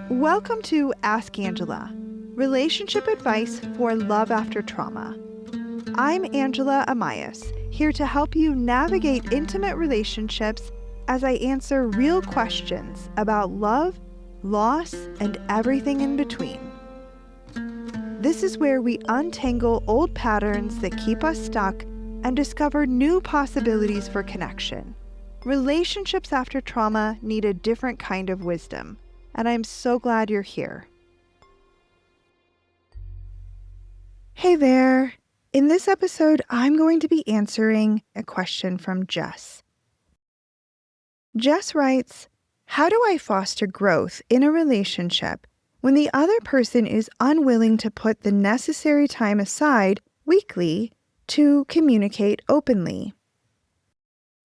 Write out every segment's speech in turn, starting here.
Welcome to Ask Angela, relationship advice for love after trauma. I'm Angela Amias, here to help you navigate intimate relationships as I answer real questions about love, loss, and everything in between. This is where we untangle old patterns that keep us stuck and discover new possibilities for connection. Relationships after trauma need a different kind of wisdom, and I'm so glad you're here. Hey there! In this episode, I'm going to be answering a question from Jess. Jess writes, "How do I foster growth in a relationship when the other person is unwilling to put the necessary time aside weekly to communicate openly?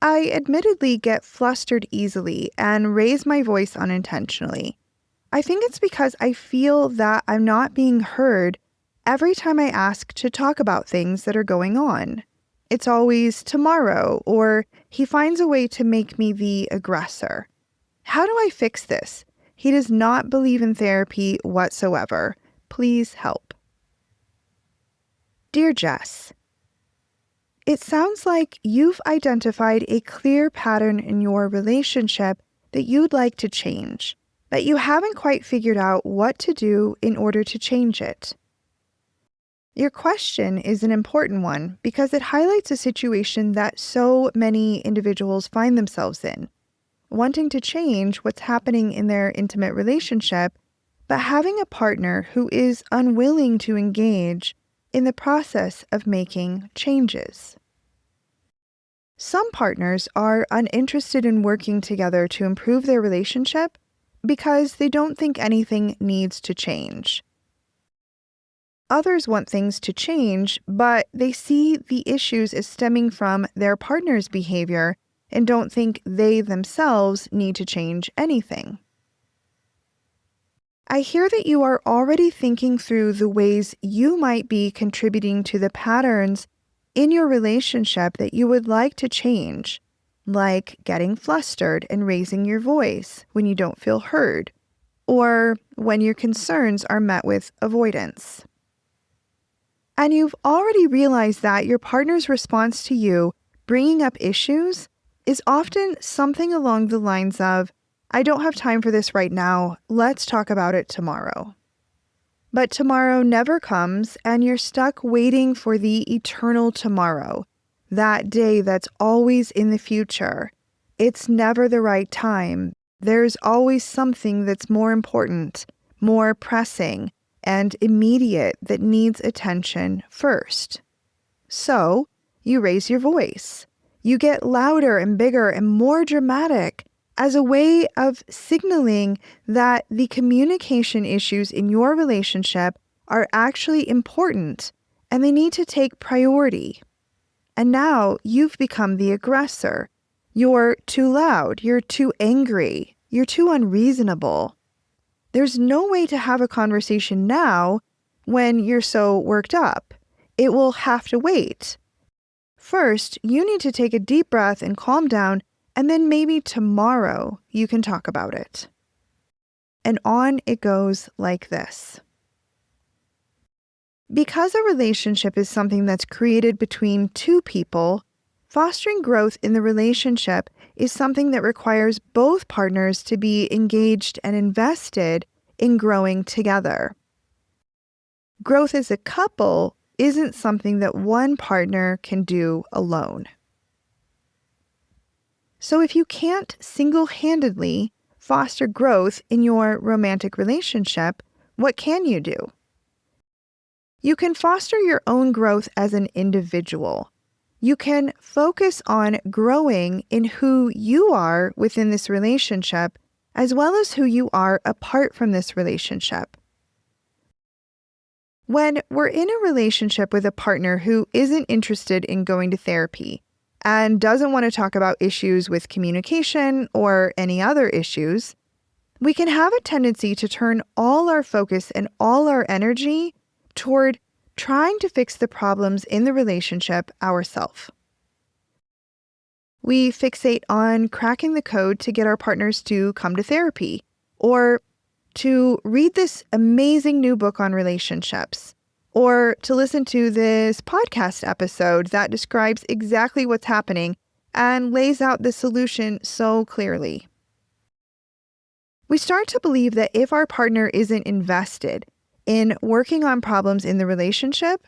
I admittedly get flustered easily and raise my voice unintentionally. I think it's because I feel that I'm not being heard every time I ask to talk about things that are going on. It's always tomorrow, or he finds a way to make me the aggressor. How do I fix this? He does not believe in therapy whatsoever. Please help." Dear Jess, it sounds like you've identified a clear pattern in your relationship that you'd like to change, but you haven't quite figured out what to do in order to change it. Your question is an important one because it highlights a situation that so many individuals find themselves in, wanting to change what's happening in their intimate relationship, but having a partner who is unwilling to engage in the process of making changes. Some partners are uninterested in working together to improve their relationship because they don't think anything needs to change. Others want things to change, but they see the issues as stemming from their partner's behavior and don't think they themselves need to change anything. I hear that you are already thinking through the ways you might be contributing to the patterns in your relationship that you would like to change, like getting flustered and raising your voice when you don't feel heard, or when your concerns are met with avoidance. And you've already realized that your partner's response to you bringing up issues is often something along the lines of, "I don't have time for this right now, let's talk about it tomorrow." But tomorrow never comes, and you're stuck waiting for the eternal tomorrow, that day that's always in the future. It's never the right time. There's always something that's more important, more pressing, and immediate that needs attention first. So, you raise your voice. You get louder and bigger and more dramatic as a way of signaling that the communication issues in your relationship are actually important and they need to take priority. And now you've become the aggressor. You're too loud, you're too angry, you're too unreasonable. There's no way to have a conversation now when you're so worked up. It will have to wait. First, you need to take a deep breath and calm down, and then maybe tomorrow you can talk about it. And on it goes like this. Because a relationship is something that's created between two people, fostering growth in the relationship is something that requires both partners to be engaged and invested in growing together. Growth as a couple isn't something that one partner can do alone. So if you can't single-handedly foster growth in your romantic relationship, what can you do? You can foster your own growth as an individual. You can focus on growing in who you are within this relationship, as well as who you are apart from this relationship. When we're in a relationship with a partner who isn't interested in going to therapy and doesn't want to talk about issues with communication or any other issues, we can have a tendency to turn all our focus and all our energy toward trying to fix the problems in the relationship ourselves. We fixate on cracking the code to get our partners to come to therapy, or to read this amazing new book on relationships, or to listen to this podcast episode that describes exactly what's happening and lays out the solution so clearly. We start to believe that if our partner isn't invested in working on problems in the relationship,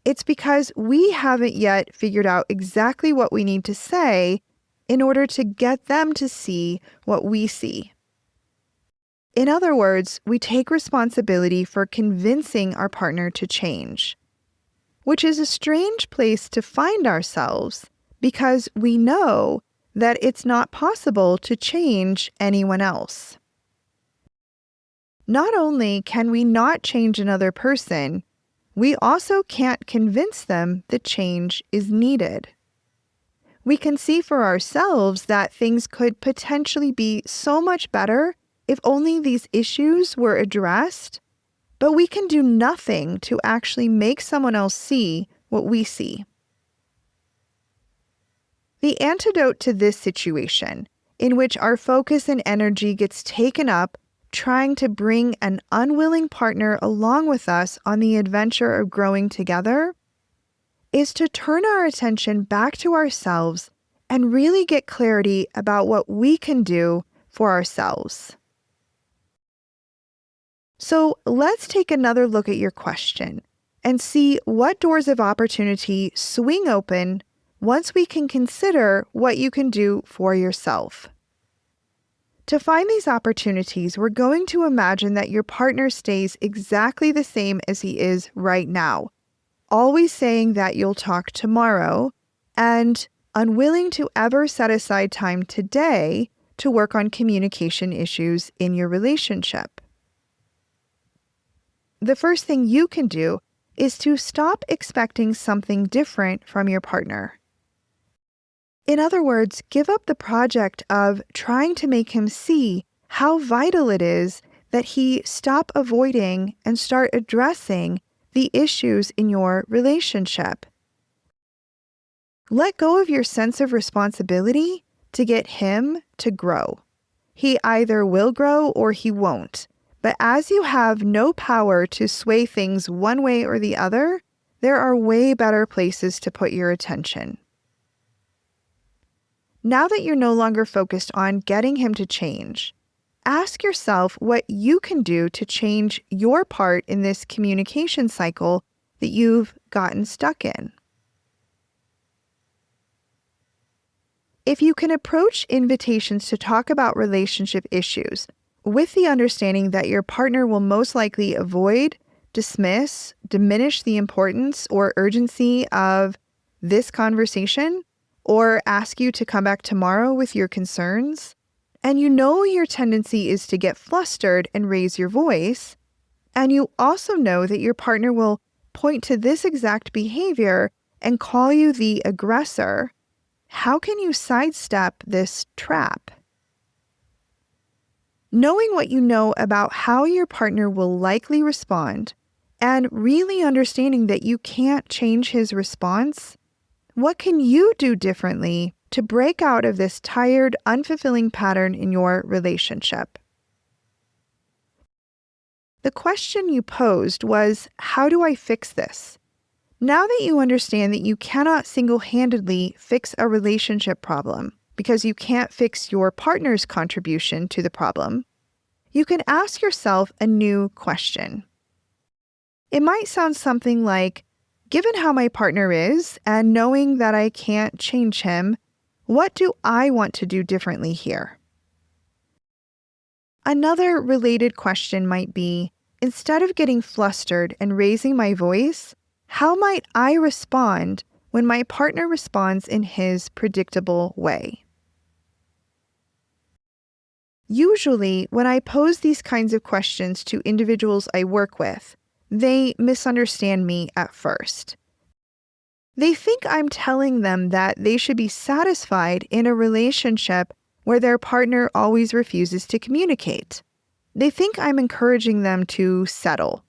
it's because we haven't yet figured out exactly what we need to say in order to get them to see what we see. In other words, we take responsibility for convincing our partner to change, which is a strange place to find ourselves because we know that it's not possible to change anyone else. Not only can we not change another person, we also can't convince them that change is needed. We can see for ourselves that things could potentially be so much better if only these issues were addressed, but we can do nothing to actually make someone else see what we see. The antidote to this situation, in which our focus and energy gets taken up trying to bring an unwilling partner along with us on the adventure of growing together, is to turn our attention back to ourselves and really get clarity about what we can do for ourselves. So let's take another look at your question and see what doors of opportunity swing open once we can consider what you can do for yourself. To find these opportunities, we're going to imagine that your partner stays exactly the same as he is right now, always saying that you'll talk tomorrow and unwilling to ever set aside time today to work on communication issues in your relationship. The first thing you can do is to stop expecting something different from your partner. In other words, give up the project of trying to make him see how vital it is that he stop avoiding and start addressing the issues in your relationship. Let go of your sense of responsibility to get him to grow. He either will grow or he won't. But as you have no power to sway things one way or the other, there are way better places to put your attention. Now that you're no longer focused on getting him to change, ask yourself what you can do to change your part in this communication cycle that you've gotten stuck in. If you can approach invitations to talk about relationship issues with the understanding that your partner will most likely avoid, dismiss, diminish the importance or urgency of this conversation, or ask you to come back tomorrow with your concerns, and you know your tendency is to get flustered and raise your voice, and you also know that your partner will point to this exact behavior and call you the aggressor, how can you sidestep this trap? Knowing what you know about how your partner will likely respond, and really understanding that you can't change his response, what can you do differently to break out of this tired, unfulfilling pattern in your relationship? The question you posed was, how do I fix this? Now that you understand that you cannot single-handedly fix a relationship problem because you can't fix your partner's contribution to the problem, you can ask yourself a new question. It might sound something like, given how my partner is and knowing that I can't change him, what do I want to do differently here? Another related question might be, instead of getting flustered and raising my voice, how might I respond when my partner responds in his predictable way? Usually, when I pose these kinds of questions to individuals I work with, they misunderstand me at first. They think I'm telling them that they should be satisfied in a relationship where their partner always refuses to communicate. They think I'm encouraging them to settle.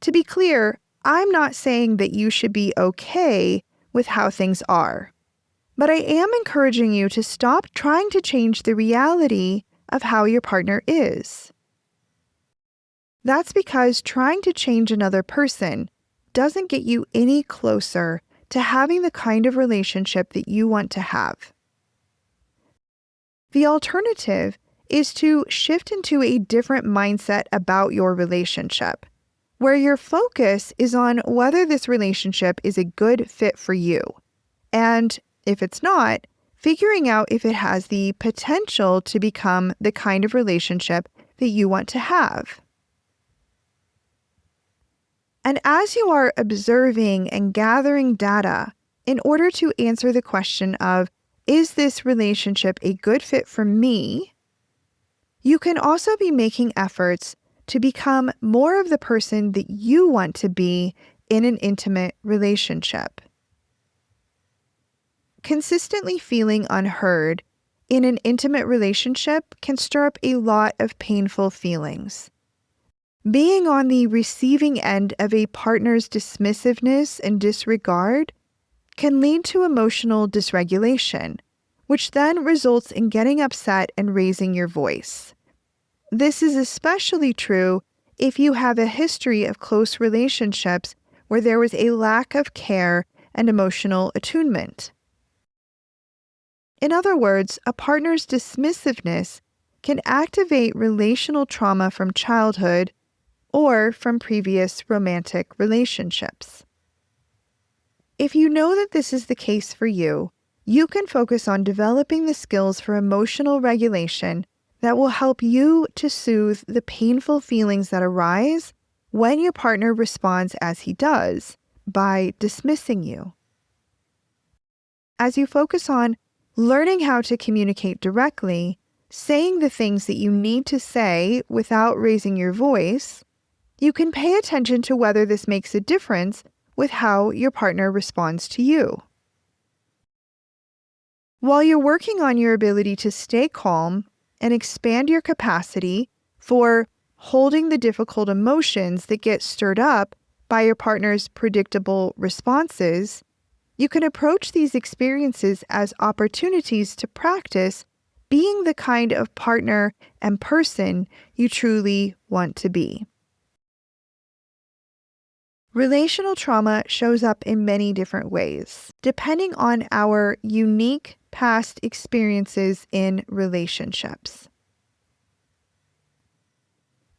To be clear, I'm not saying that you should be okay with how things are, but I am encouraging you to stop trying to change the reality of how your partner is. That's because trying to change another person doesn't get you any closer to having the kind of relationship that you want to have. The alternative is to shift into a different mindset about your relationship, where your focus is on whether this relationship is a good fit for you. And if it's not, figuring out if it has the potential to become the kind of relationship that you want to have. And as you are observing and gathering data in order to answer the question of, is this relationship a good fit for me? You can also be making efforts to become more of the person that you want to be in an intimate relationship. Consistently feeling unheard in an intimate relationship can stir up a lot of painful feelings. Being on the receiving end of a partner's dismissiveness and disregard can lead to emotional dysregulation, which then results in getting upset and raising your voice. This is especially true if you have a history of close relationships where there was a lack of care and emotional attunement. In other words, a partner's dismissiveness can activate relational trauma from childhood or from previous romantic relationships. If you know that this is the case for you, you can focus on developing the skills for emotional regulation that will help you to soothe the painful feelings that arise when your partner responds as he does, by dismissing you. As you focus on learning how to communicate directly, saying the things that you need to say without raising your voice, you can pay attention to whether this makes a difference with how your partner responds to you. While you're working on your ability to stay calm and expand your capacity for holding the difficult emotions that get stirred up by your partner's predictable responses, you can approach these experiences as opportunities to practice being the kind of partner and person you truly want to be. Relational trauma shows up in many different ways, depending on our unique past experiences in relationships.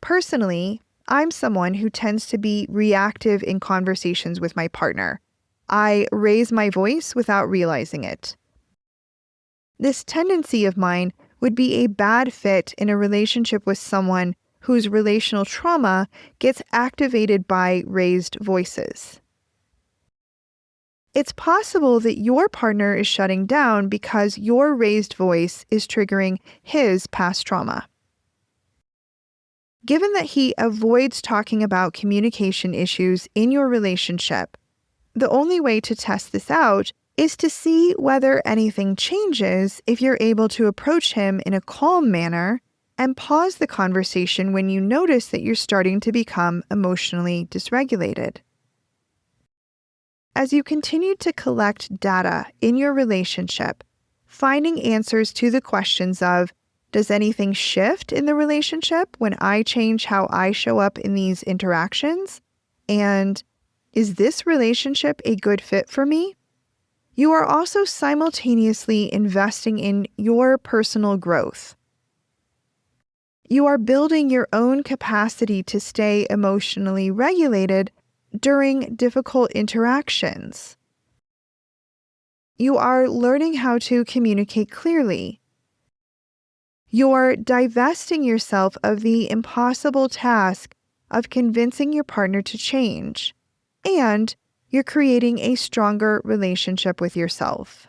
Personally, I'm someone who tends to be reactive in conversations with my partner. I raise my voice without realizing it. This tendency of mine would be a bad fit in a relationship with someone whose relational trauma gets activated by raised voices. It's possible that your partner is shutting down because your raised voice is triggering his past trauma. Given that he avoids talking about communication issues in your relationship, the only way to test this out is to see whether anything changes if you're able to approach him in a calm manner and pause the conversation when you notice that you're starting to become emotionally dysregulated. As you continue to collect data in your relationship, finding answers to the questions of, does anything shift in the relationship when I change how I show up in these interactions? And is this relationship a good fit for me? You are also simultaneously investing in your personal growth. You are building your own capacity to stay emotionally regulated during difficult interactions. You are learning how to communicate clearly. You're divesting yourself of the impossible task of convincing your partner to change, and you're creating a stronger relationship with yourself.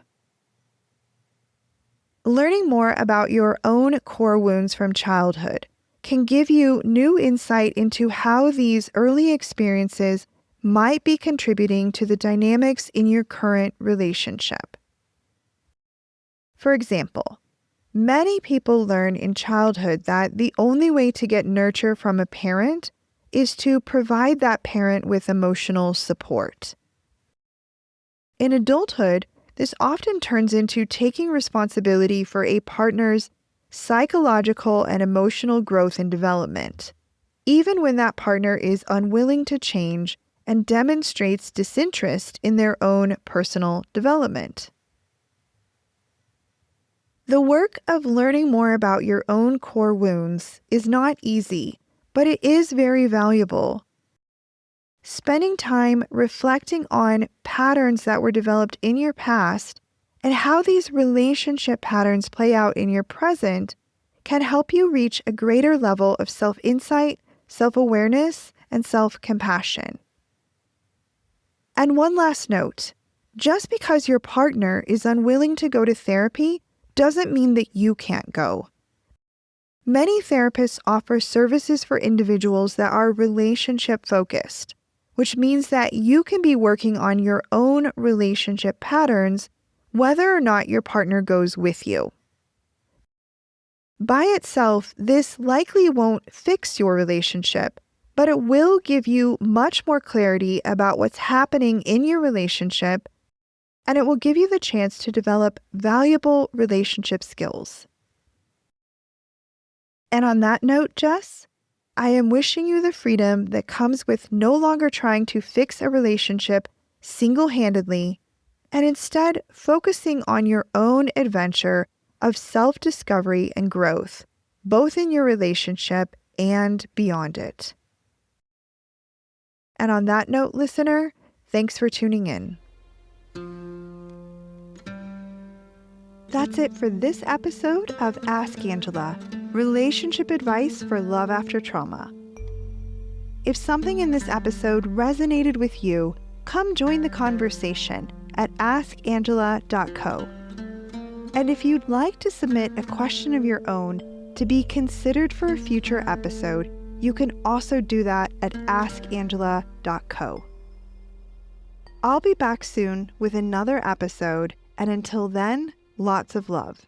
Learning more about your own core wounds from childhood can give you new insight into how these early experiences might be contributing to the dynamics in your current relationship. For example, many people learn in childhood that the only way to get nurture from a parent is to provide that parent with emotional support. In adulthood, this often turns into taking responsibility for a partner's psychological and emotional growth and development. even when that partner is unwilling to change and demonstrates disinterest in their own personal development. The work of learning more about your own core wounds is not easy, but it is very valuable. Spending time reflecting on patterns that were developed in your past and how these relationship patterns play out in your present can help you reach a greater level of self-insight, self-awareness, and self-compassion. And one last note, just because your partner is unwilling to go to therapy doesn't mean that you can't go. Many therapists offer services for individuals that are relationship-focused, which means that you can be working on your own relationship patterns whether or not your partner goes with you. By itself, this likely won't fix your relationship, but it will give you much more clarity about what's happening in your relationship, and it will give you the chance to develop valuable relationship skills. And on that note, Jess, I am wishing you the freedom that comes with no longer trying to fix a relationship single-handedly, and instead focusing on your own adventure of self-discovery and growth, both in your relationship and beyond it. And on that note, listener, thanks for tuning in. That's it for this episode of Ask Angela, Relationship Advice for Love After Trauma. If something in this episode resonated with you, come join the conversation at askangela.co. And if you'd like to submit a question of your own to be considered for a future episode, you can also do that at askangela.co. I'll be back soon with another episode, and until then, lots of love.